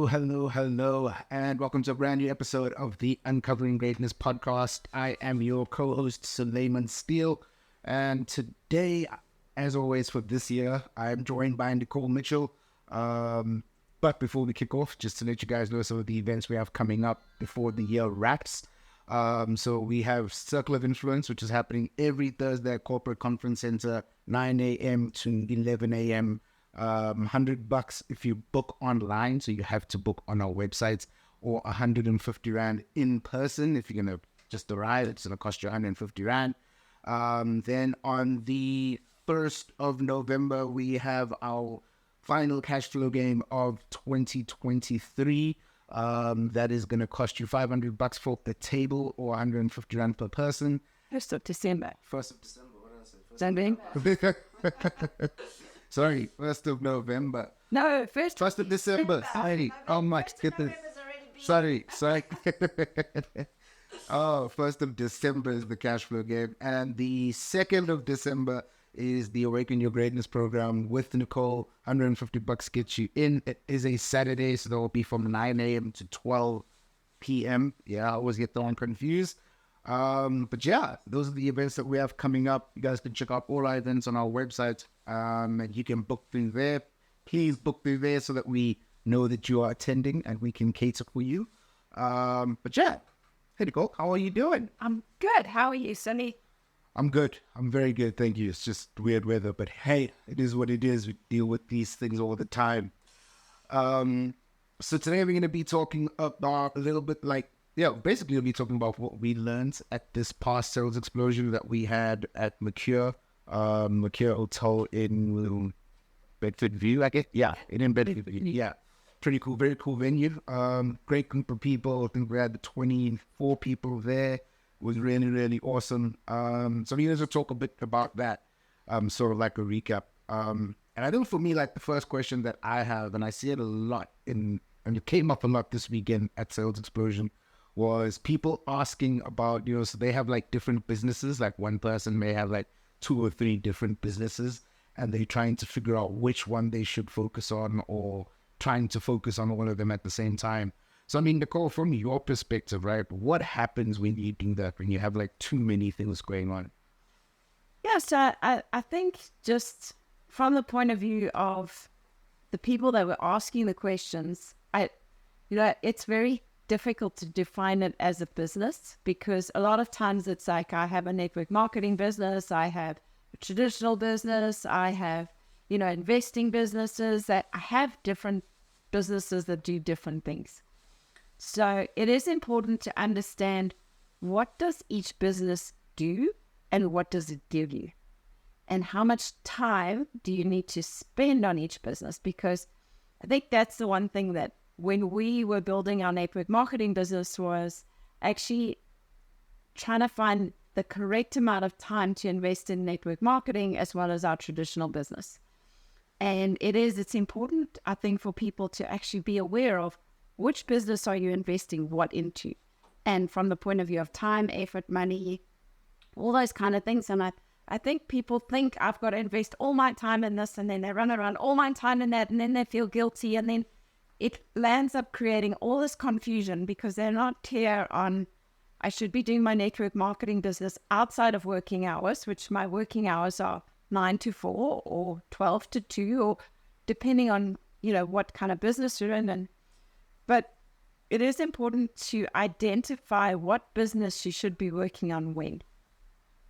Hello, and welcome to a brand new episode of the Uncovering Greatness podcast. I am your co-host, Suleiman Steele, and today, as always for this year, I'm joined by Nicole Mitchell. But before we kick off, just to let you guys know some of the events we have coming up before the year wraps. So we have Circle of Influence, which is happening every Thursday at Corporate Conference Center, 9 a.m. to 11 a.m. $100 if you book online, so you have to book on our websites, or 150 Rand in person. If you're going to just arrive, it's going to cost you 150 Rand. Then on the 1st of November, we have our final cash flow game of 2023. That is going to cost you $500 for the table, or 150 Rand per person. 1st of December. 1st of December, what did I say? Sunday? Sorry, 1st of November. No, 1st of December. Sorry. Oh my goodness. Sorry. Oh, 1st of December is the cash flow game. And the 2nd of December is the Awaken Your Greatness program with Nicole. $150 gets you in. It is a Saturday, so that will be from 9 a.m. to 12 p.m. Yeah, I always get the one confused. But yeah, those are the events that we have coming up. You guys can check out all our events on our website, and you can book through there. Please book through there so that we know that you are attending and we can cater for you. But yeah, hey Nicole, how are you doing? I'm good. How are you, Sunny? I'm good. I'm very good, thank you. It's just weird weather, but hey, it is what it is. We deal with these things all the time. So today we're going to be talking about a little bit basically we'll be talking about what we learned at this past sales explosion that we had at Mercure Hotel in Bedford View, I guess. Yeah, in Bedford View. Yeah, pretty cool, very cool venue. Great group of people. I think we had 24 people there. It was really, really awesome. So we need to talk a bit about that, sort of like a recap. And I think for me, like the first question that I have, and I see it a lot and it came up a lot this weekend at Sales Explosion, was people asking about, so they have like different businesses, like one person may have like 2 or 3 different businesses, and they're trying to figure out which one they should focus on, or trying to focus on all of them at the same time. So, I mean, Nicole, from your perspective, right, what happens when you do that, when you have like too many things going on? Yeah, so I think just from the point of view of the people that were asking the questions, it's very difficult to define it as a business, because a lot of times it's like, I have a network marketing business, I have a traditional business, I have, investing businesses, that I have different businesses that do different things. So it is important to understand, what does each business do and what does it give you? And how much time do you need to spend on each business? Because I think that's the one thing that when we were building our network marketing business was actually trying to find the correct amount of time to invest in network marketing as well as our traditional business. And it's important, I think, for people to actually be aware of which business are you investing what into. And from the point of view of time, effort, money, all those kind of things. And I think people think, I've got to invest all my time in this, and then they run around all my time in that, and then they feel guilty, and then it lands up creating all this confusion because they're not clear on, I should be doing my network marketing business outside of working hours, which my working hours are 9 to 4 or 12 to 2, or depending on, what kind of business you're in. But it is important to identify what business you should be working on when.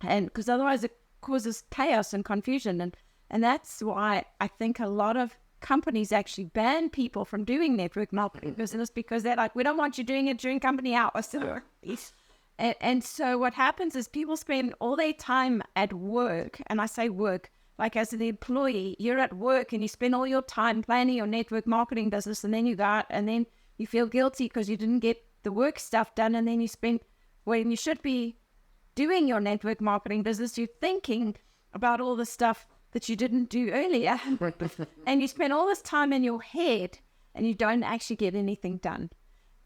And because otherwise it causes chaos and confusion. And that's why I think a lot of companies actually ban people from doing network marketing business, because they're like, we don't want you doing it during company hours. And so what happens is people spend all their time at work, and I say work, like as an employee, you're at work and you spend all your time planning your network marketing business, and then you go out and then you feel guilty because you didn't get the work stuff done, and then you spend, when you should be doing your network marketing business, you're thinking about all the stuff that you didn't do earlier. And you spend all this time in your head and you don't actually get anything done.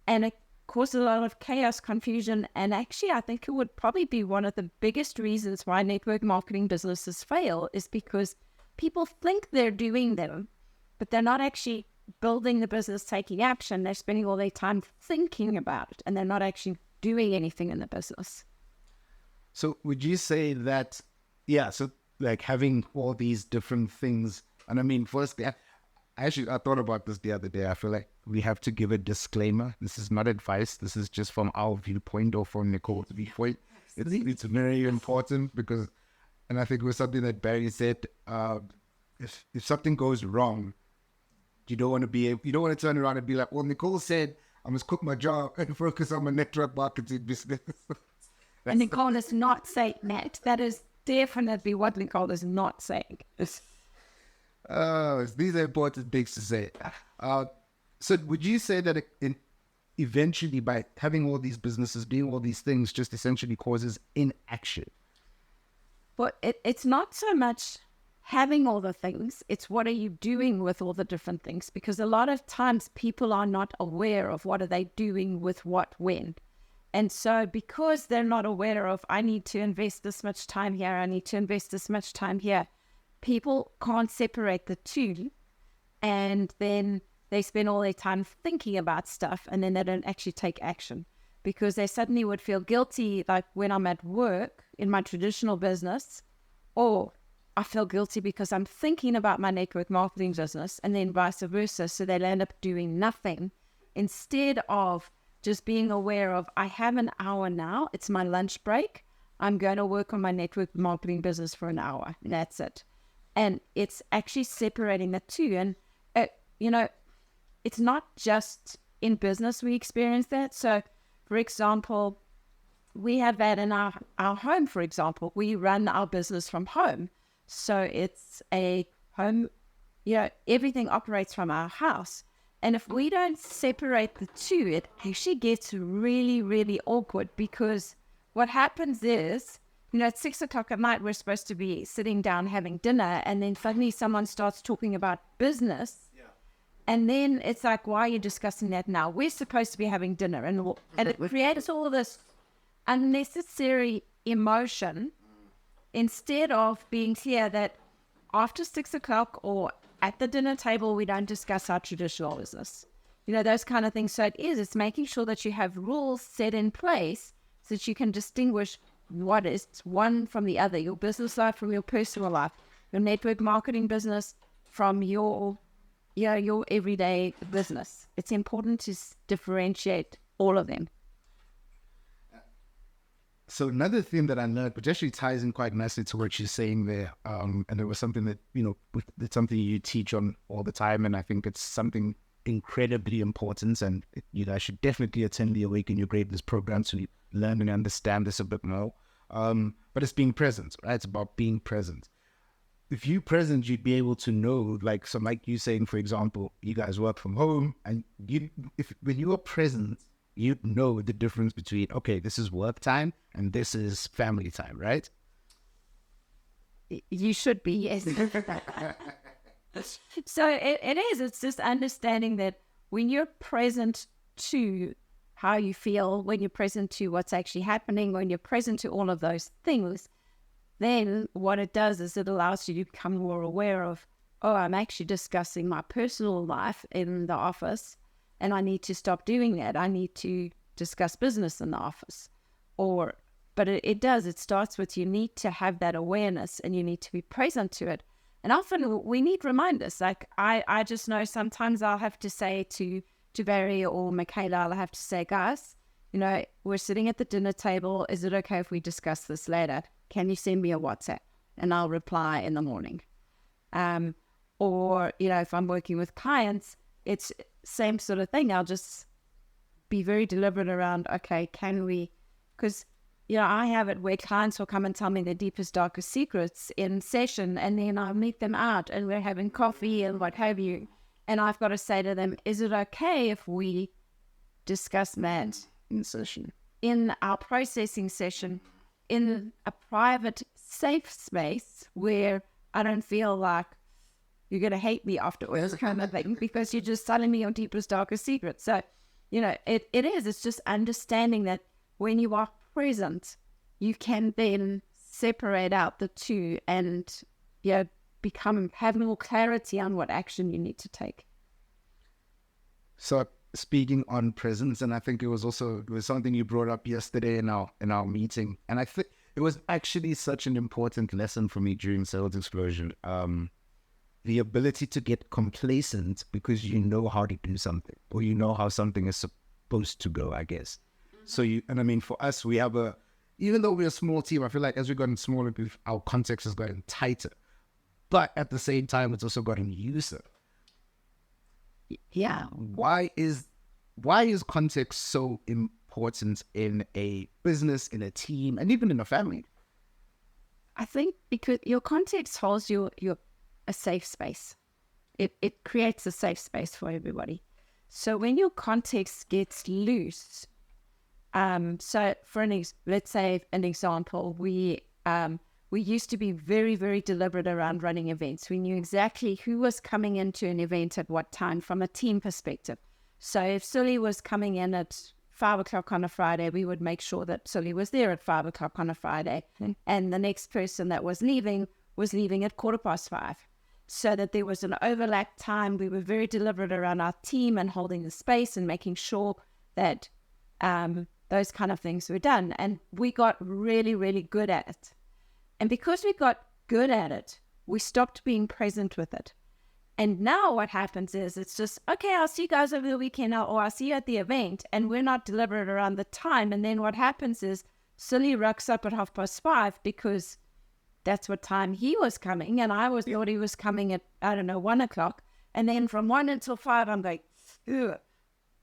And it causes a lot of chaos, confusion. And actually, I think it would probably be one of the biggest reasons why network marketing businesses fail, is because people think they're doing them, but they're not actually building the business, taking action. They're spending all their time thinking about it, and they're not actually doing anything in the business. So would you say that, yeah, so like having all these different things, and I mean, firstly, I thought about this the other day. I feel like we have to give a disclaimer. This is not advice. This is just from our viewpoint or from Nicole's viewpoint. It's very important because, and I think it was something that Barry said, if something goes wrong, you don't want to turn around and be like, well, Nicole said I must quit my job and focus on my network marketing business. And Nicole is not saying that. That is definitely what Nicole is not saying. These are important things to say. So would you say that eventually by having all these businesses, doing all these things, just essentially causes inaction? But it's not so much having all the things, it's what are you doing with all the different things? Because a lot of times people are not aware of what are they doing with what when. And so because they're not aware of, I need to invest this much time here, I need to invest this much time here, people can't separate the two. And then they spend all their time thinking about stuff, and then they don't actually take action because they suddenly would feel guilty, like when I'm at work in my traditional business, or I feel guilty because I'm thinking about my network marketing business, and then vice versa. So they'll end up doing nothing instead of just being aware of, I have an hour now, it's my lunch break, I'm going to work on my network marketing business for an hour. That's it. And it's actually separating the two. And, it's not just in business we experience that. So, for example, we have that in our home, for example. We run our business from home. So it's a home, everything operates from our house. And if we don't separate the two, it actually gets really, really awkward because what happens is, at 6 o'clock at night, we're supposed to be sitting down having dinner, and then suddenly someone starts talking about business. Yeah. And then it's like, why are you discussing that now? We're supposed to be having dinner. And it creates all of this unnecessary emotion instead of being clear that after 6 o'clock or at the dinner table, we don't discuss our traditional business. Those kind of things. So it's making sure that you have rules set in place so that you can distinguish what is one from the other, your business life from your personal life, your network marketing business from your everyday business. It's important to differentiate all of them. So another thing that I learned, which actually ties in quite nicely to what you're saying there, and it was something that, it's something you teach on all the time, and I think it's something incredibly important, and you guys should definitely attend the Awaken Your Greatness program to learn and understand this a bit more. But it's being present, right? It's about being present. If you're present, you'd be able to know, like you saying, for example, you guys work from home, and when you are present, you know the difference between, okay, this is work time and this is family time, right? You should be, yes. So it is. It's just understanding that when you're present to how you feel, when you're present to what's actually happening, when you're present to all of those things, then what it does is it allows you to become more aware of, oh, I'm actually discussing my personal life in the office, and I need to stop doing that. I need to discuss business in the office. But it starts with, you need to have that awareness and you need to be present to it. And often we need reminders. Like I just know sometimes I'll have to say to Barry or Michaela, I'll have to say, guys, we're sitting at the dinner table. Is it okay if we discuss this later? Can you send me a WhatsApp? And I'll reply in the morning. Or, if I'm working with clients, it's same sort of thing. I'll just be very deliberate around, okay, can we, because, I have it where clients will come and tell me their deepest, darkest secrets in session, and then I meet them out and we're having coffee and what have you. And I've got to say to them, is it okay if we discuss that in session, in our processing session, in a private, safe space where I don't feel like you're going to hate me afterwards kind of thing, because you're just telling me your deepest, darkest secrets. So, it's just understanding that when you are present, you can then separate out the two and, have more clarity on what action you need to take. So speaking on presence, and I think it was something you brought up yesterday in our meeting, and I think it was actually such an important lesson for me during Sales Explosion. The ability to get complacent because you know how to do something, or you know how something is supposed to go, I guess. So for us, we have even though we're a small team, I feel like as we've gotten smaller, our context has gotten tighter. But at the same time, it's also gotten looser. Yeah. Why is context so important in a business, in a team, and even in a family? I think because your context holds your a safe space. It creates a safe space for everybody. So when your context gets loose, so for let's say an example, we used to be very, very deliberate around running events. We knew exactly who was coming into an event at what time from a team perspective. So if Sully was coming in at 5 o'clock on a Friday, we would make sure that Sully was there at 5 o'clock on a Friday. And the next person that was leaving at 5:15. So that there was an overlap time. We were very deliberate around our team and holding the space and making sure that those kind of things were done. And we got really, really good at it. And because we got good at it, we stopped being present with it. And now what happens is it's just, okay, I'll see you guys over the weekend, or I'll see you at the event. And we're not deliberate around the time. And then what happens is Sully rocks up at 5:30 because that's what time he was coming. And I thought he was coming at, 1 o'clock. And then from 1 until 5, I'm like, ugh.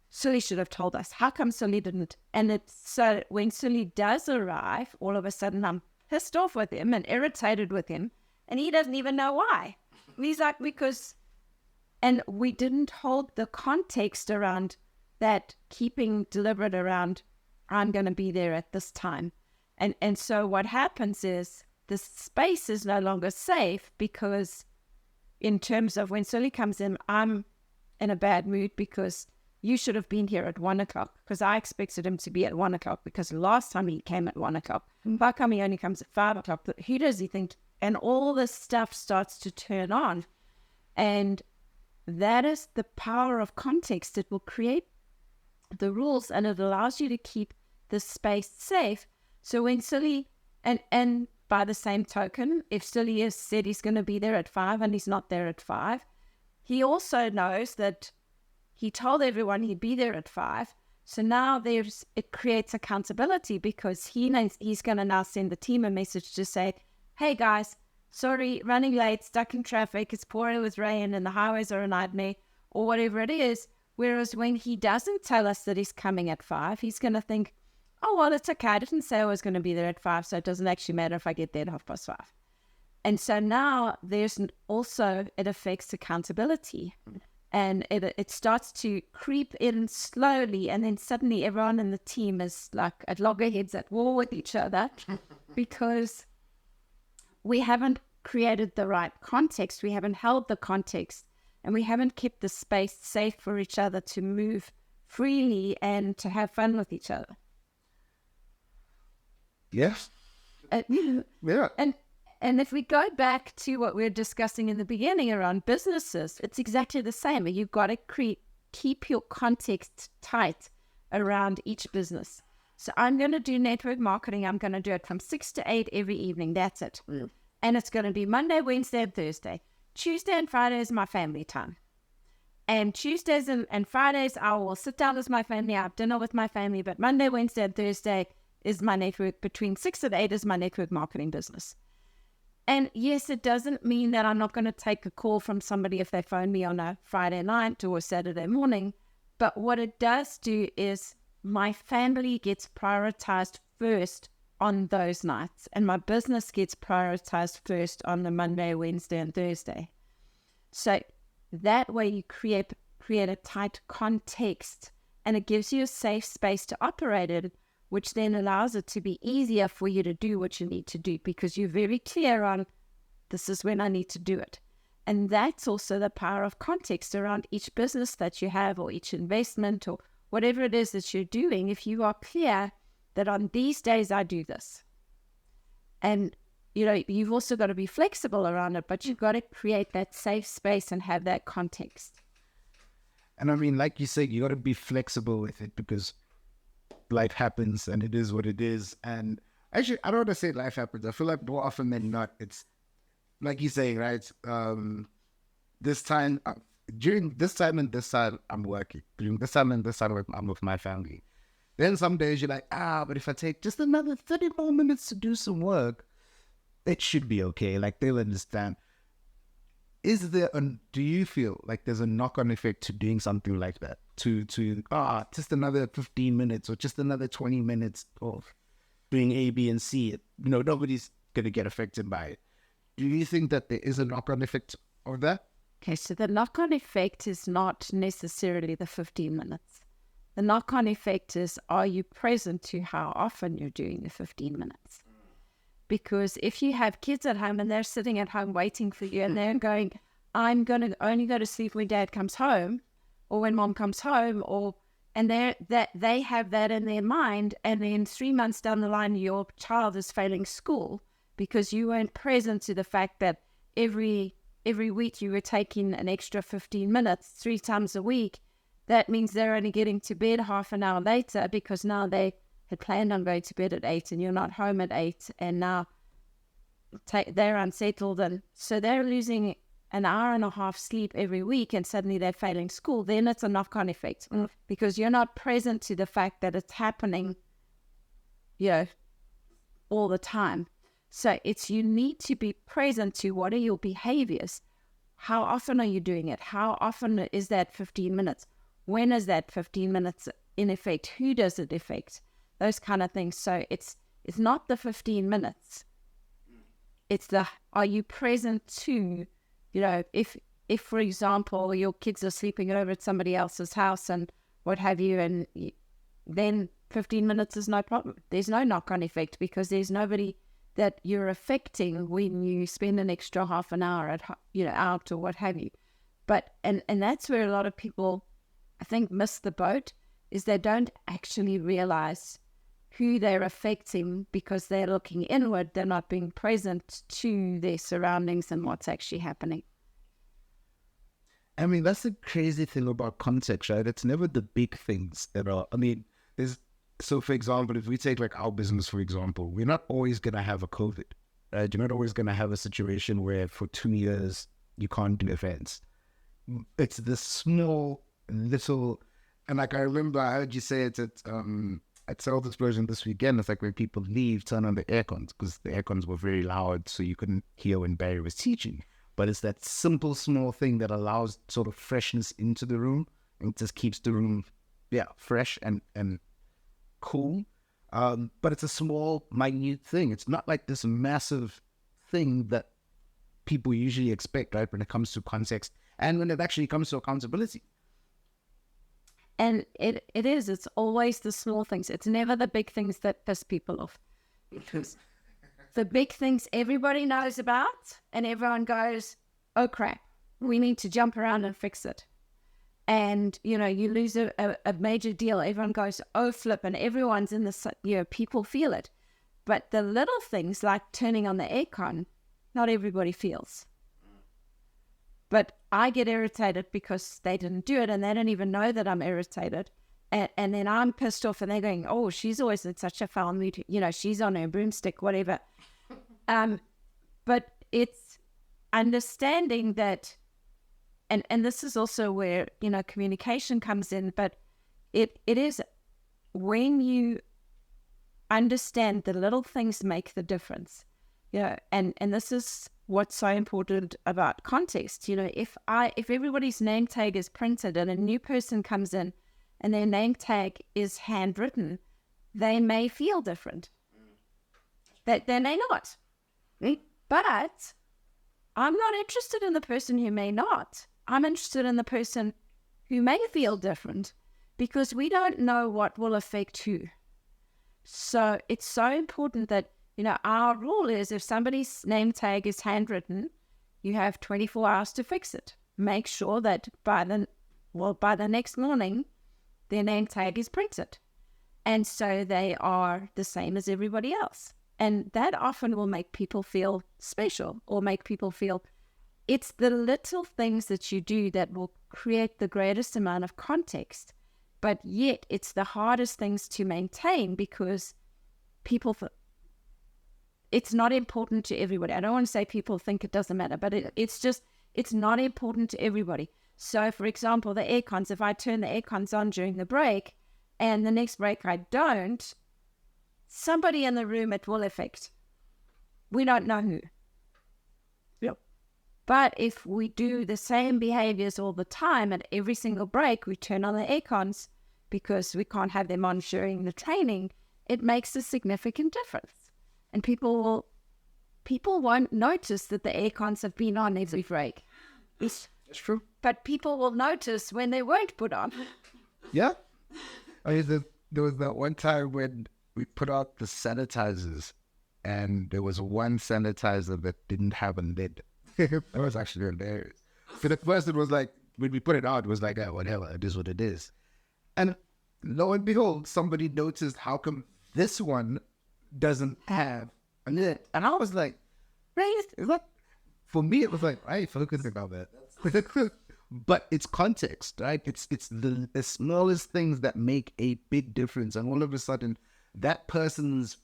Sully should have told us. How come Sully didn't? And so when Sully does arrive, all of a sudden I'm pissed off with him and irritated with him. And he doesn't even know why. And he's like, and we didn't hold the context around that, keeping deliberate around, I'm going to be there at this time. And so what happens is the space is no longer safe, because in terms of when Sully comes in, I'm in a bad mood because you should have been here at 1 o'clock, because I expected him to be at 1 o'clock because last time he came at 1 o'clock. How come he only comes at 5 o'clock? But who does he think? And all this stuff starts to turn on. And that is the power of context. It will create the rules, and it allows you to keep the space safe. So when Sully, and by the same token, if Sully has said he's going to be there at 5 and he's not there at 5, he also knows that he told everyone he'd be there at 5. So now it creates accountability, because he knows he's going to now send the team a message to say, hey guys, sorry, running late, stuck in traffic, it's pouring with rain and the highways are a nightmare, or whatever it is. Whereas when he doesn't tell us that he's coming at 5, he's going to think, oh, well, it's okay. I didn't say I was going to be there at 5, so it doesn't actually matter if I get there at 5:30. And so now it affects accountability. And it starts to creep in slowly, and then suddenly everyone in the team is like at loggerheads at war with each other because we haven't created the right context, we haven't held the context, and we haven't kept the space safe for each other to move freely and to have fun with each other. Yes. Yeah. And if we go back to what we were discussing in the beginning around businesses, it's exactly the same. You've got to keep your context tight around each business. So I'm going to do network marketing. I'm going to do it from 6 to 8 every evening. That's it. Mm. And it's going to be Monday, Wednesday, and Thursday. Tuesday and Friday is my family time. And Tuesdays and Fridays, I will sit down with my family, I have dinner with my family. But Monday, Wednesday, and Thursday is my network. Between 6 and 8 is my network marketing business. And yes, it doesn't mean that I'm not going to take a call from somebody if they phone me on a Friday night or a Saturday morning. But what it does do is my family gets prioritized first on those nights, and my business gets prioritized first on the Monday, Wednesday, and Thursday. So that way you create a tight context, and it gives you a safe space to operate in, which then allows it to be easier for you to do what you need to do, because you're very clear on, this is when I need to do it. And that's also the power of context around each business that you have, or each investment, or whatever it is that you're doing. If you are clear that on these days I do this, and you've also got to be flexible around it, but you've got to create that safe space and have that context. And I mean, like you said, you got to be flexible with it because life happens and it is what it is. And actually, I don't want to say life happens. I feel like more often than not, it's like you say, right? This time, during this time and this time, I'm working. During this time and this time, I'm with my family. Then some days you're like, but if I take just another 30 more minutes to do some work, it should be okay. Like they'll understand. Do you feel like there's a knock-on effect to doing something like that? To just another 15 minutes or just another 20 minutes of doing A, B, and C. Nobody's gonna get affected by it. Do you think that there is a knock-on effect of that? Okay, so the knock-on effect is not necessarily the 15 minutes. The knock-on effect is, are you present to how often you're doing the 15 minutes? Because if you have kids at home and they're sitting at home waiting for you and they're going, I'm going to only go to sleep when dad comes home or when mom comes home, and they have that in their mind, and then 3 months down the line, your child is failing school because you weren't present to the fact that every week you were taking an extra 15 minutes 3 times a week. That means they're only getting to bed half an hour later because now they had planned on going to bed at 8 and you're not home at 8, and now they're unsettled, and so they're losing an hour and a half sleep every week, and suddenly they're failing school. Then it's a knock-on effect because you're not present to the fact that it's happening, all the time. So you need to be present to what are your behaviors. How often are you doing it? How often is that 15 minutes? When is that 15 minutes in effect? Who does it affect? Those kind of things. So it's not the 15 minutes. It's are you present to, if for example, your kids are sleeping over at somebody else's house and what have you, and then 15 minutes is no problem. There's no knock-on effect because there's nobody that you're affecting when you spend an extra half an hour out or what have you. But, and that's where a lot of people, I think, miss the boat, is they don't actually realize who they're affecting because they're looking inward. They're not being present to their surroundings and what's actually happening. I mean, that's the crazy thing about context, right? It's never the big things that are, so for example, if we take like our business, for example, we're not always going to have a COVID, right? You're not always going to have a situation where for 2 years you can't do events. It's this small, little, and like I remember I heard you say it at Sales Explosion this weekend. It's like when people leave, turn on the air cons because the air cons were very loud, so you couldn't hear when Barry was teaching. But it's that simple, small thing that allows sort of freshness into the room and just keeps the room, fresh and cool. But it's a small, minute thing. It's not like this massive thing that people usually expect, right, when it comes to context and when it actually comes to accountability. And it's always the small things. It's never the big things that piss people off. Because the big things everybody knows about and everyone goes, oh crap, we need to jump around and fix it. And, you lose a major deal. Everyone goes, oh flip, and everyone's in the, people feel it. But the little things like turning on the aircon, not everybody feels. But I get irritated because they didn't do it and they don't even know that I'm irritated. And then I'm pissed off and they're going, oh, she's always in such a foul mood. She's on her broomstick, whatever. But it's understanding that, and this is also where, communication comes in, but it is when you understand the little things make the difference. And this is what's so important about context. If everybody's name tag is printed and a new person comes in and their name tag is handwritten, they may feel different. That they may not. But I'm not interested in the person who may not. I'm interested in the person who may feel different because we don't know what will affect who. So it's so important that, our rule is if somebody's name tag is handwritten, you have 24 hours to fix it. Make sure that by the next morning, their name tag is printed. And so they are the same as everybody else. And that often will make people feel special or make people feel it's the little things that you do that will create the greatest amount of context. But yet it's the hardest things to maintain because people, it's not important to everybody. I don't want to say people think it doesn't matter, but it's not important to everybody. So for example, the air cons, if I turn the air cons on during the break and the next break I don't, somebody in the room it will affect. We don't know who. Yep. But if we do the same behaviors all the time, at every single break, we turn on the air cons because we can't have them on during the training, it makes a significant difference. And people won't notice that the air cons have been on every break. That's true. But people will notice when they weren't put on. Yeah. There was that one time when we put out the sanitizers and there was one sanitizer that didn't have a lid. That was actually hilarious. So at first it was like, when we put it out, it was like, oh, whatever, it is what it is. And lo and behold, somebody noticed how come this one doesn't have a lid. And I was like, right, is that? For me, it was like, I ain't focusing on that. But it's context, right? It's the smallest things that make a big difference. And all of a sudden, that person's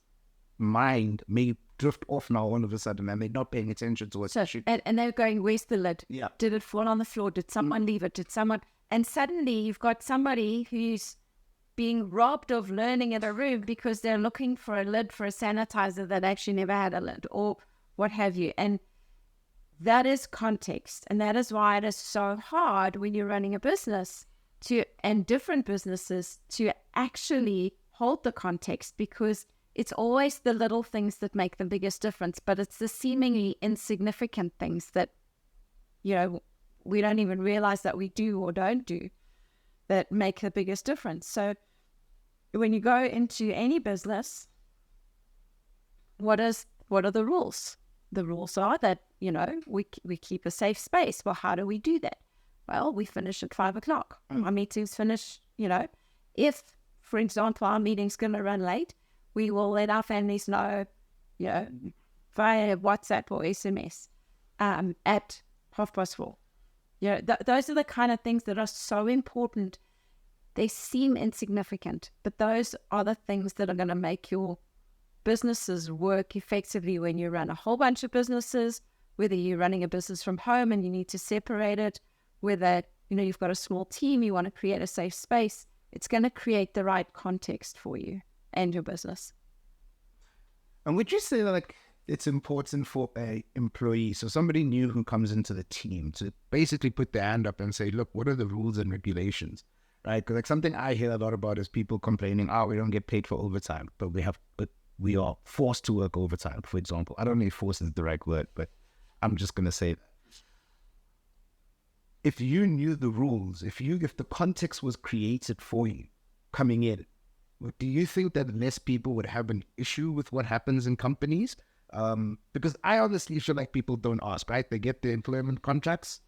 mind may drift off now all of a sudden and they're not paying attention to what So, and they're going, where's the lid? Yeah. Did it fall on the floor? Did someone leave it? Did someone... And suddenly you've got somebody who's being robbed of learning in a room because they're looking for a lid for a sanitizer that actually never had a lid or what have you. And that is context. And that is why it is so hard when you're running a business and different businesses to actually hold the context, because it's always the little things that make the biggest difference, but it's the seemingly insignificant things that, we don't even realize that we do or don't do that make the biggest difference. So when you go into any business, what are the rules? The rules are that, we keep a safe space. Well, how do we do that? Well, we finish at 5:00. Our meetings finish, if, for example, our meeting's going to run late, we will let our families know, via WhatsApp or SMS at 4:30. Those are the kind of things that are so important. They seem insignificant, but those are the things that are going to make your businesses work effectively when you run a whole bunch of businesses, whether you're running a business from home and you need to separate it, whether, you've got a small team, you want to create a safe space. It's going to create the right context for you and your business. And would you say that it's important for a employee, so somebody new who comes into the team, to basically put their hand up and say, look, what are the rules and regulations, right? Because something I hear a lot about is people complaining, we don't get paid for overtime, but we are forced to work overtime, for example. I don't know if force is the right word, but I'm just going to say that. If you knew the rules, if the context was created for you coming in, do you think that less people would have an issue with what happens in companies? Because I honestly feel like people don't ask, right? They get their employment contracts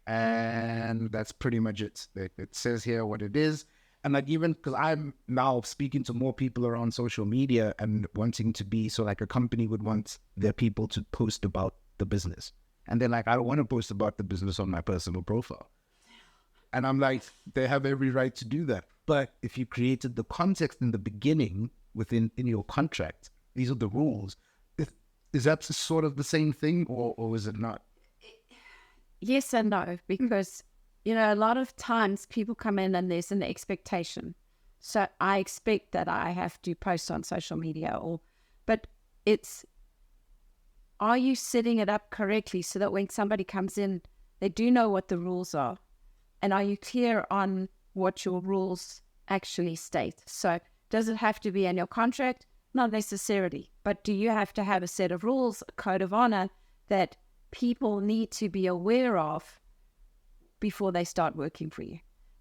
and that's pretty much it. It says here what it is. And even because I'm now speaking to more people around social media and wanting to be, so a company would want their people to post about the business. And they're like, I don't want to post about the business on my personal profile. And I'm like, they have every right to do that. But if you created the context in the beginning in your contract, these are the rules. Is that sort of the same thing or is it not? Yes and no, because, a lot of times people come in and there's an expectation. So I expect that I have to post on social media but are you setting it up correctly so that when somebody comes in, they do know what the rules are? And are you clear on what your rules actually state? So does it have to be in your contract? Not necessarily. But do you have to have a set of rules, a code of honor that people need to be aware of before they start working for you?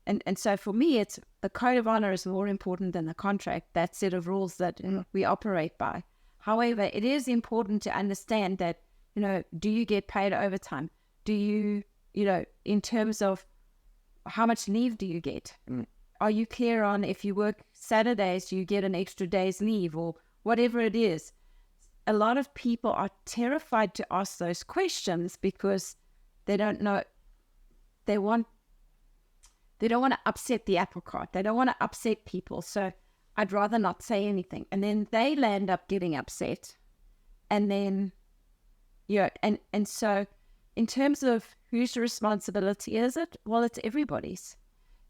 And so for me, it's the code of honor is more important than the contract, that set of rules that we operate by. However, it is important to understand that, do you get paid overtime? Do you, in terms of how much leave do you get? Are you clear on if you work Saturdays, you get an extra day's leave or whatever it is? A lot of people are terrified to ask those questions because They don't know. They don't want to upset the apple cart. They don't want to upset people. So I'd rather not say anything. And then they land up getting upset. And then, and so in terms of whose responsibility is it? Well, it's everybody's.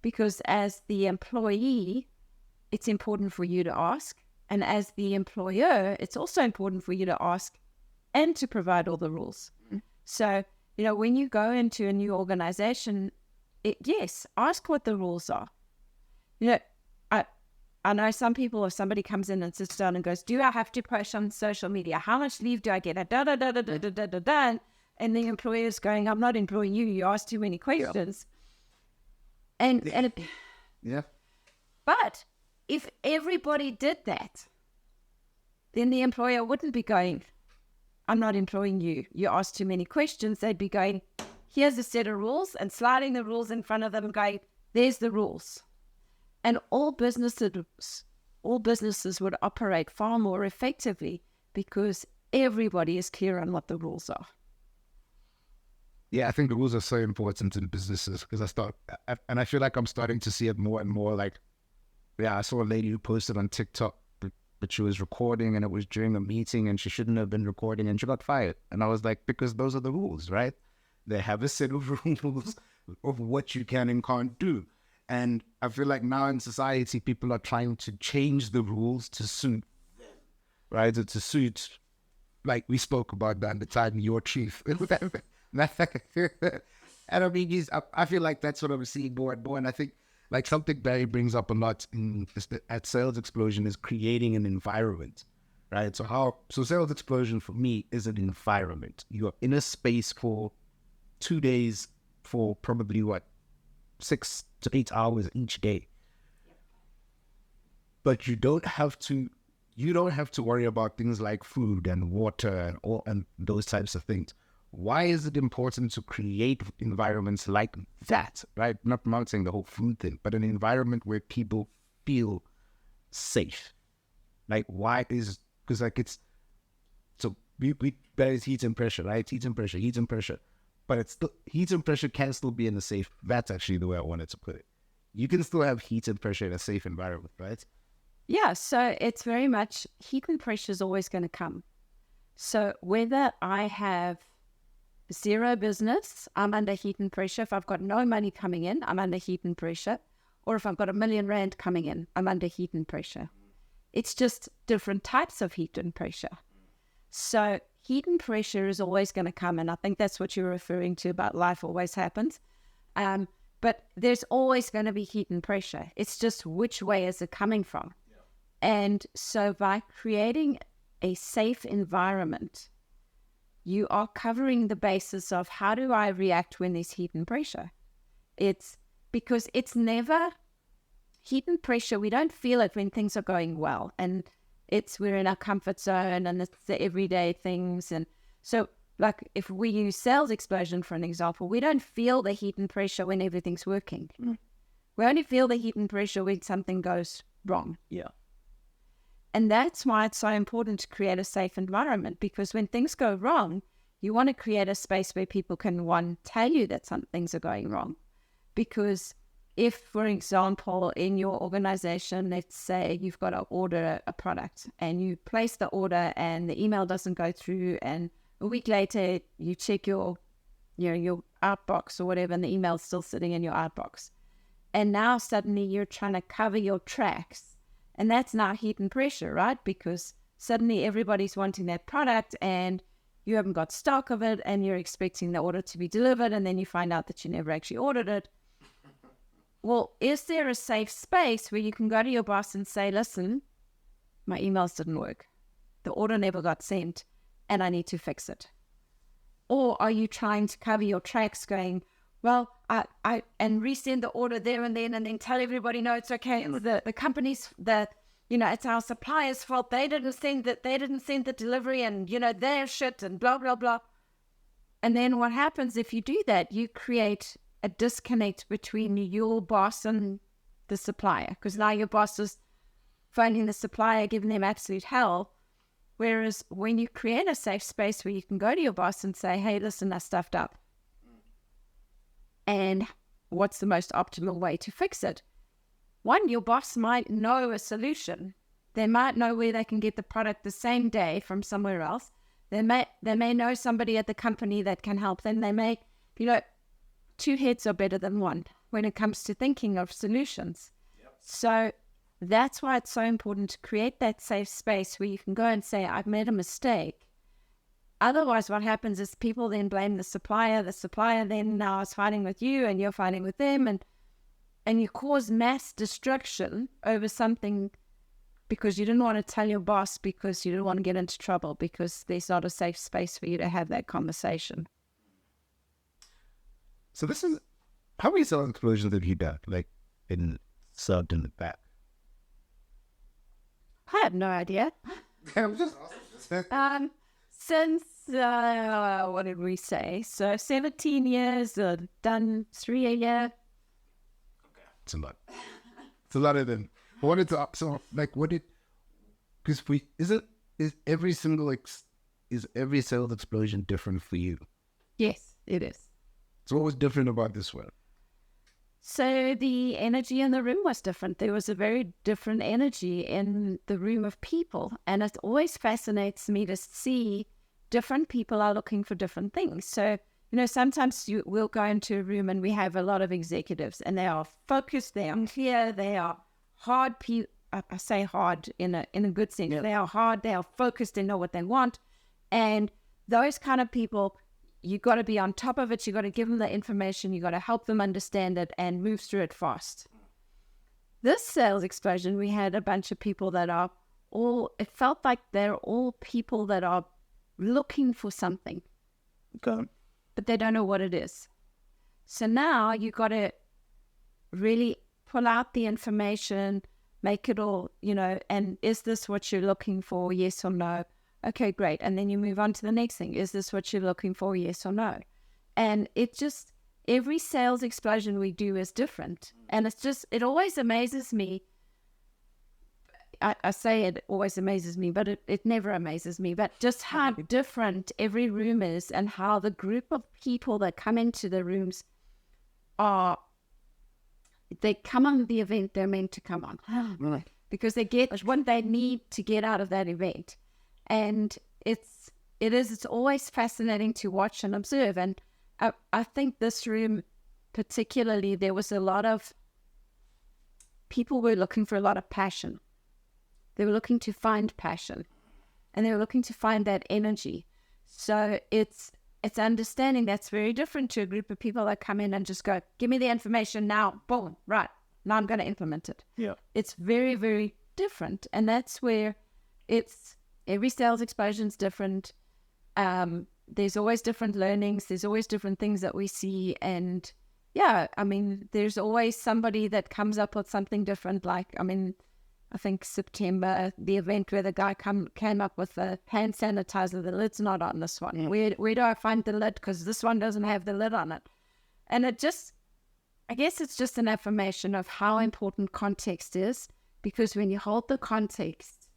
Because as the employee, it's important for you to ask. And as the employer, it's also important for you to ask and to provide all the rules. So, when you go into a new organization, yes, ask what the rules are. I know some people, if somebody comes in and sits down and goes, do I have to post on social media? How much leave do I get? And the employer's going, I'm not employing you. You asked too many questions. Yeah. But if everybody did that, then the employer wouldn't be going, I'm not employing you. You asked too many questions. They'd be going, here's a set of rules, and sliding the rules in front of them and going, there's the rules. And all businesses would operate far more effectively because everybody is clear on what the rules are. Yeah, I think the rules are so important in businesses because I feel like I'm starting to see it more and more. Like, I saw a lady who posted on TikTok, but she was recording and it was during a meeting and she shouldn't have been recording and she got fired. And I was like, because those are the rules, right? They have a set of rules of what you can and can't do. And I feel like now in society, people are trying to change the rules to suit them, right? Or to suit, like we spoke about that at the time, your chief. And I mean, I feel like that's what I'm seeing more and more. And I think like something Barry brings up a lot at Sales Explosion is creating an environment, right? So Sales Explosion for me is an environment. You're in a space for 2 days for probably 6 to 8 hours each day. But you don't have to worry about things like food and water and those types of things. Why is it important to create environments like that, right? Not promoting the whole food thing, but an environment where people feel safe. Like because there's heat and pressure, right? Heat and pressure. But it's still, heat and pressure can still be in a safe, that's actually the way I wanted to put it. You can still have heat and pressure in a safe environment, right? Yeah, so it's very much, heat and pressure is always going to come. So whether I have zero business, I'm under heat and pressure. If I've got no money coming in, I'm under heat and pressure. Or if I've got R1 million coming in, I'm under heat and pressure. It's just different types of heat and pressure. So heat and pressure is always going to come, and I think that's what you're referring to about life always happens. But there's always going to be heat and pressure. It's just which way is it coming from? Yeah. And so by creating a safe environment, you are covering the basis of how do I react when there's heat and pressure? It's because it's never heat and pressure. We don't feel it when things are going well, and we're in our comfort zone and it's the everyday things. And so like if we use Sales Explosion for an example, we don't feel the heat and pressure when everything's working. We only feel the heat and pressure when something goes wrong. Yeah. And that's why it's so important to create a safe environment, because when things go wrong, you want to create a space where people can, tell you that some things are going wrong. Because if, for example, in your organization, let's say you've got to order a product and you place the order and the email doesn't go through, and a week later you check your outbox or whatever, and the email's still sitting in your outbox. And now suddenly you're trying to cover your tracks. And that's now heat and pressure, right? Because suddenly everybody's wanting that product and you haven't got stock of it and you're expecting the order to be delivered, and then you find out that you never actually ordered it. Well, is there a safe space where you can go to your boss and say, listen, my emails didn't work. The order never got sent and I need to fix it? Or are you trying to cover your tracks going, well, I resend the order there and then tell everybody, no, it's okay. The company's, it's our supplier's fault. They didn't send the delivery, and, they're shit and blah, blah, blah. And then what happens if you do that? You create a disconnect between your boss and the supplier, because now your boss is phoning the supplier, giving them absolute hell. Whereas when you create a safe space where you can go to your boss and say, hey, listen, I stuffed up. and what's the most optimal way to fix it. One, your boss might know a solution. They might know where they can get the product the same day from somewhere else. They may know somebody at the company that can help them. They may, two heads are better than one when it comes to thinking of solutions. Yep. So that's why it's so important to create that safe space where you can go and say, I've made a mistake. Otherwise, what happens is people then blame the supplier. The supplier then now is fighting with you and you're fighting with them. And you cause mass destruction over something because you didn't want to tell your boss, because you didn't want to get into trouble, because there's not a safe space for you to have that conversation. So this is, how many sales explosions have you done, like, served in the back? I have no idea. I'm just asking. Since, what did we say? So 17 years, done 3 a year. It's a lot. It's a lot of them. I wanted to, so, like, because is every sales explosion different for you? Yes, it is. So what was different about this one? So the energy in the room was different. There was a very different energy in the room of people. And it always fascinates me to see different people are looking for different things. So, sometimes we'll go into a room and we have a lot of executives and they are focused, they are clear, they are hard people. I say hard in a good sense. Yeah. They are hard, they are focused, they know what they want. And those kind of people, you got to be on top of it. You got to give them the information. You got to help them understand it and move through it fast. This sales explosion, we had a bunch of people that are it felt like they're all people that are looking for something. Okay. But they don't know what it is. So now you got to really pull out the information, make it all, and is this what you're looking for? Yes or no? Okay, great. And then you move on to the next thing. Is this what you're looking for? Yes or no? And every sales explosion we do is different. And it always amazes me. I say it always amazes me, but it never amazes me. But just how different every room is and how the group of people that come into the rooms they come on the event they're meant to come on. Right. Because they get what they need to get out of that event. And it's always fascinating to watch and observe. And I think this room particularly, there was a lot of people were looking for a lot of passion. They were looking to find passion and they were looking to find that energy. So it's understanding that's very different to a group of people that come in and just go, give me the information now, boom, right, now I'm going to implement it. Yeah. It's very, very different. And that's where every sales explosion is different. There's always different learnings. There's always different things that we see. And yeah, there's always somebody that comes up with something different. I think September, the event where the guy came up with the hand sanitizer, the lid's not on this one. Yeah. Where do I find the lid? Because this one doesn't have the lid on it. And I guess it's just an affirmation of how important context is, because when you hold the context,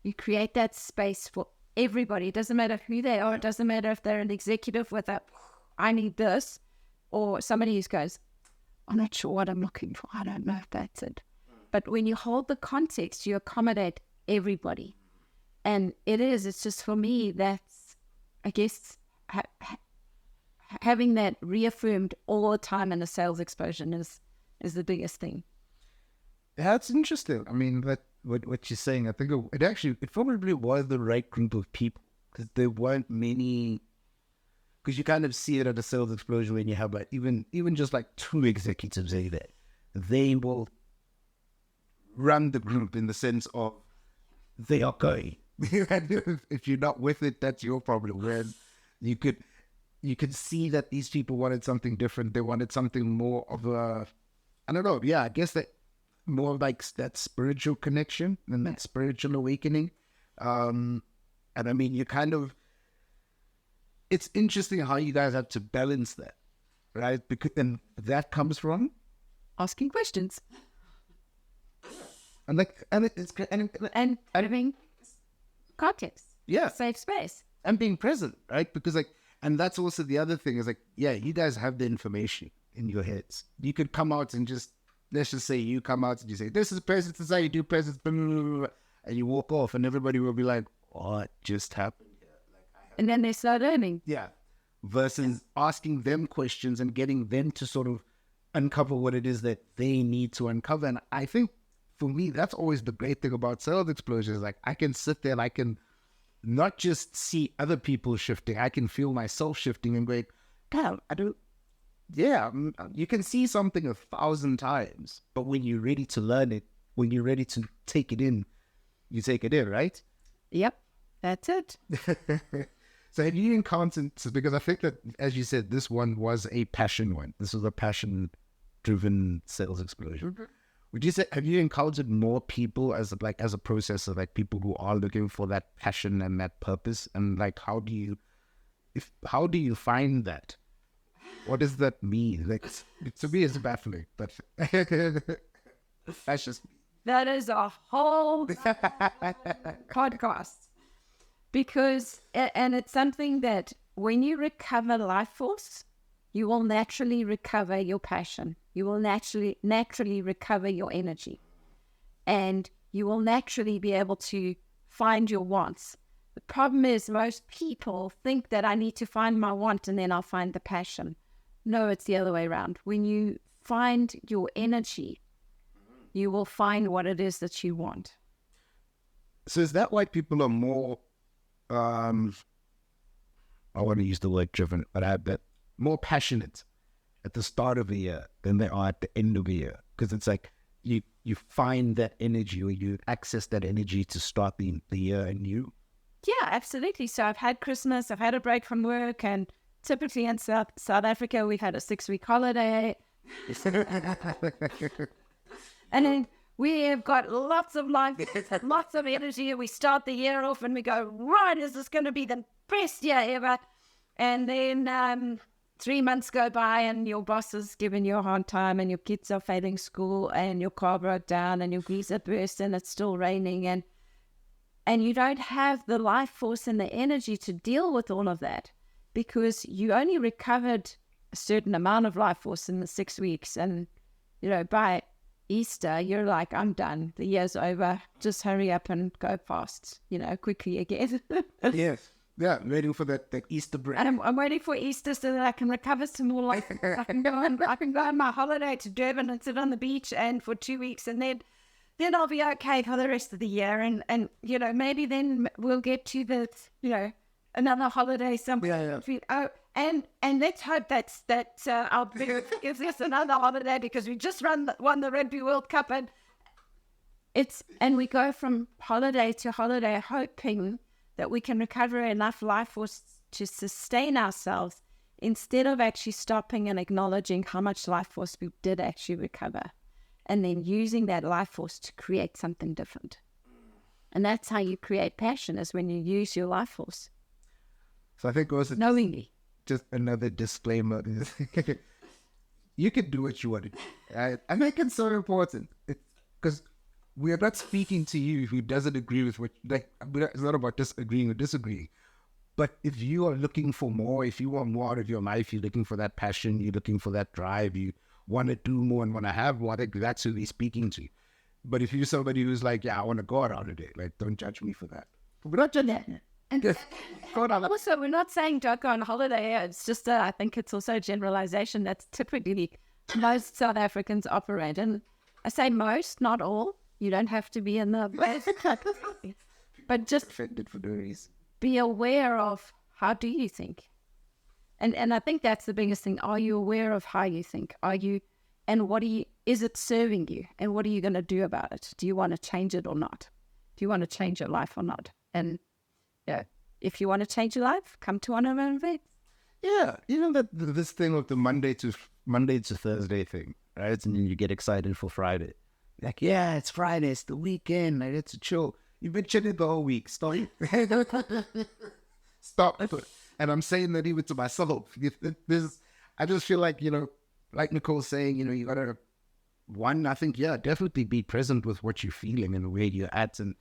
you create that space for everybody. It doesn't matter who they are. It doesn't matter if they're an executive with I need this, or somebody who goes, I'm not sure what I'm looking for. I don't know if that's it. But when you hold the context, you accommodate everybody. And it's just for me, that's, I guess, having that reaffirmed all the time in a sales explosion is the biggest thing. That's interesting. What you're saying, I think it probably was the right group of people, because there weren't many, because you kind of see it at a sales explosion when you have even just like two executives there. They will run the group in the sense of they are going. If you're not with it, that's your problem. Whereas you could see that these people wanted something different. They wanted something more of a, I don't know. Yeah, I guess that more like that spiritual connection and that spiritual awakening. And you it's interesting how you guys have to balance that, right? Because and that comes from asking questions. And having context, safe space, and being present, right? Because and that's also the other thing is you guys have the information, in your heads. You could come out and just, let's just say you come out and you say, this is present society, do present, blah, blah, blah, blah, and you walk off and everybody will be like, what just happened here? And then they start learning. Yeah. Versus asking them questions and getting them to sort of uncover what it is that they need to uncover. And I think for me, that's always the great thing about sales explosions. Like I can sit there and I can not just see other people shifting, I can feel myself shifting and going, damn, you can see something 1,000 times, but when you're ready to learn it, when you're ready to take it in, you take it in, right? Yep, that's it. So have you encountered, because I think that, as you said, this one was a passion one. This was a passion-driven sales explosion. Would you say, have you encountered more people as a process of like people who are looking for that passion and that purpose? And like, how do you find that? What does that mean? Like, to me, it's baffling, but that's just... That is a whole podcast. Because, and it's something that when you recover life force, you will naturally recover your passion. You will naturally recover your energy. And you will naturally be able to find your wants. The problem is most people think that I need to find my want and then I'll find the passion. No, it's the other way around. When you find your energy, you will find what it is that you want. So is that why people are more... I want to use the word driven, but I bet more passionate at the start of the year than they are at the end of the year. Because it's like you find that energy, or you access that energy to start the year anew. Yeah, absolutely. So I've had Christmas, I've had a break from work, and typically in South Africa, we've had a 6-week holiday. And then we have got lots of life, lots of energy. We start the year off and we go, right, is this going to be the best year ever? And then 3 months go by and your boss is giving you a hard time and your kids are failing school and your car broke down and your visa burst and it's still raining. And you don't have the life force and the energy to deal with all of that because you only recovered a certain amount of life force in the 6 weeks. And, by Easter, you're like, I'm done. The year's over. Just hurry up and go fast, quickly again. Yes. Yeah, waiting for that Easter break. And I'm waiting for Easter so that I can recover some more life. I can go on my holiday to Durban and sit on the beach and for 2 weeks and then I'll be okay for the rest of the year. And maybe then we'll get to the, another holiday somewhere. Yeah. Oh, and let's hope that our big gives us another holiday because we just won the Rugby World Cup and we go from holiday to holiday hoping that we can recover enough life force to sustain ourselves instead of actually stopping and acknowledging how much life force we did actually recover and then using that life force to create something different. And that's how you create passion, is when you use your life force. So I think also knowingly. Just another disclaimer is you can do what you want to do. I think it's so important because we are not speaking to you who doesn't agree with it's not about disagreeing or disagreeing. But if you are looking for more, if you want more out of your life, you're looking for that passion, you're looking for that drive, you want to do more and want to have more, I think that's who we're speaking to. But if you're somebody who's like, yeah, I want to go out on a day, like, don't judge me for that. We're not judging that. And also, we're not saying don't go on holiday. It's just, I think it's also a generalization that's typically most South Africans operate. And I say most, not all. You don't have to be in the but just offended for no reason. Be aware of how do you think. And I think that's the biggest thing. Are you aware of how you think? Is it serving you? And what are you going to do about it? Do you want to change it or not? Do you want to change your life or not? And if you want to change your life, come to one of our events. Yeah, that this thing of the Monday to Thursday thing, right? And then you get excited for Friday. Like, yeah, it's Friday, it's the weekend, like, it's a chill. You've been chilling the whole week. Stop. Stop. And I'm saying that even to myself. I just feel like, like Nicole's saying, you gotta, I think, definitely be present with what you're feeling and where you're at. And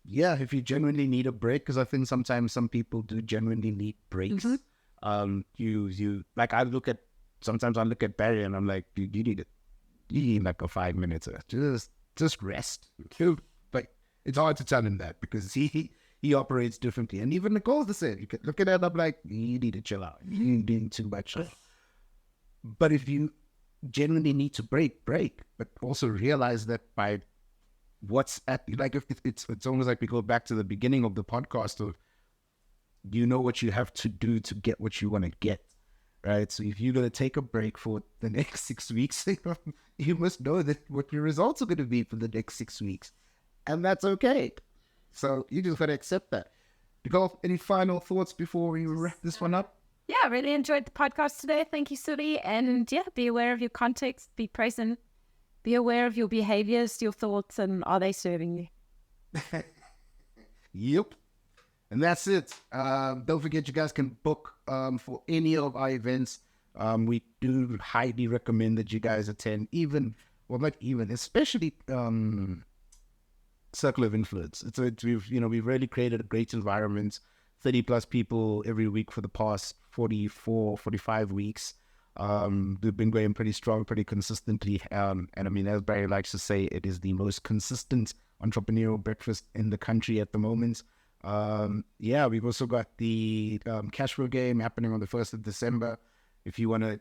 yeah, if you genuinely need a break, because I think sometimes some people do genuinely need breaks. Mm-hmm. You like, I look at sometimes I look at Barry and I'm like, dude, you need like a 5 minutes. Just rest. Like, it's hard to tell him that because he operates differently. And even Nicole's the same. You can look at it, I'm like, you need to chill out. You're doing too much. But if you genuinely need to break. But also realize that by what's at, like, if it's almost like we go back to the beginning of the podcast of, you know what you have to do to get what you want to get, right? So if you're going to take a break for the next 6 weeks, you must know that what your results are going to be for the next 6 weeks. And that's okay. So you just got to accept that. Nicole, any final thoughts before we wrap this one up? Yeah, I really enjoyed the podcast today. Thank you, Suli. And yeah, be aware of your context, be present, be aware of your behaviors, your thoughts, and are they serving you? Yep. And that's it. Don't forget, you guys can book for any of our events. We do highly recommend that you guys attend, especially Circle of Influence. We've really created a great environment. 30 plus people every week for the past 45 weeks. We've been going pretty strong, pretty consistently. And I mean, as Barry likes to say, it is the most consistent entrepreneurial breakfast in the country at the moment. We've also got the cash flow game happening on the 1st of December. If you want to,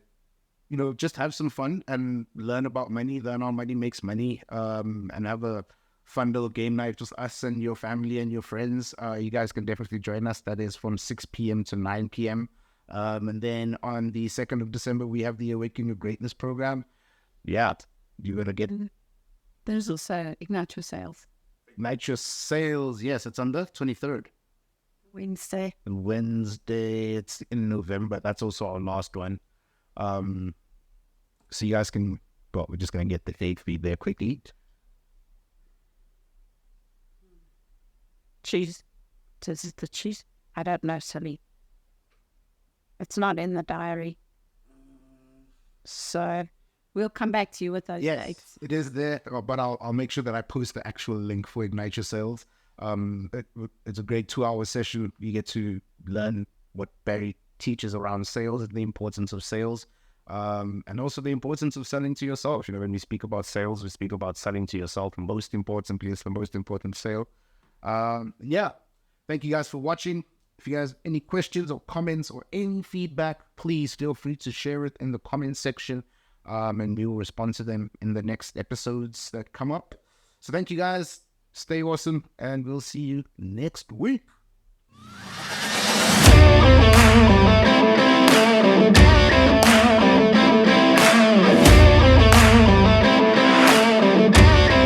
just have some fun and learn about money, learn how money makes money, and have a fun little game night with us and your family and your friends, you guys can definitely join us. That is from 6 p.m. to 9 p.m. And then on the 2nd of December, we have the Awakening of Greatness program. Yeah, you're going to get... There's also Ignite Your Sales. Ignite Your Sales, yes, it's on the 23rd. Wednesday, it's in November. That's also our last one. So you guys can... Well, we're just going to get the date feed there quickly. Cheese. This is the cheese. I don't know, Sally. It's not in the diary. So we'll come back to you with those dates. It is there, but I'll make sure that I post the actual link for Ignite Your Sales. It's a great 2-hour session. You get to learn what Barry teaches around sales and the importance of sales, and also the importance of selling to yourself. When we speak about sales, we speak about selling to yourself. And most importantly, it's the most important sale. Thank you guys for watching. If you guys have any questions or comments or any feedback, please feel free to share it in the comment section, and we will respond to them in the next episodes that come up. So thank you guys, stay awesome, and we'll see you next week.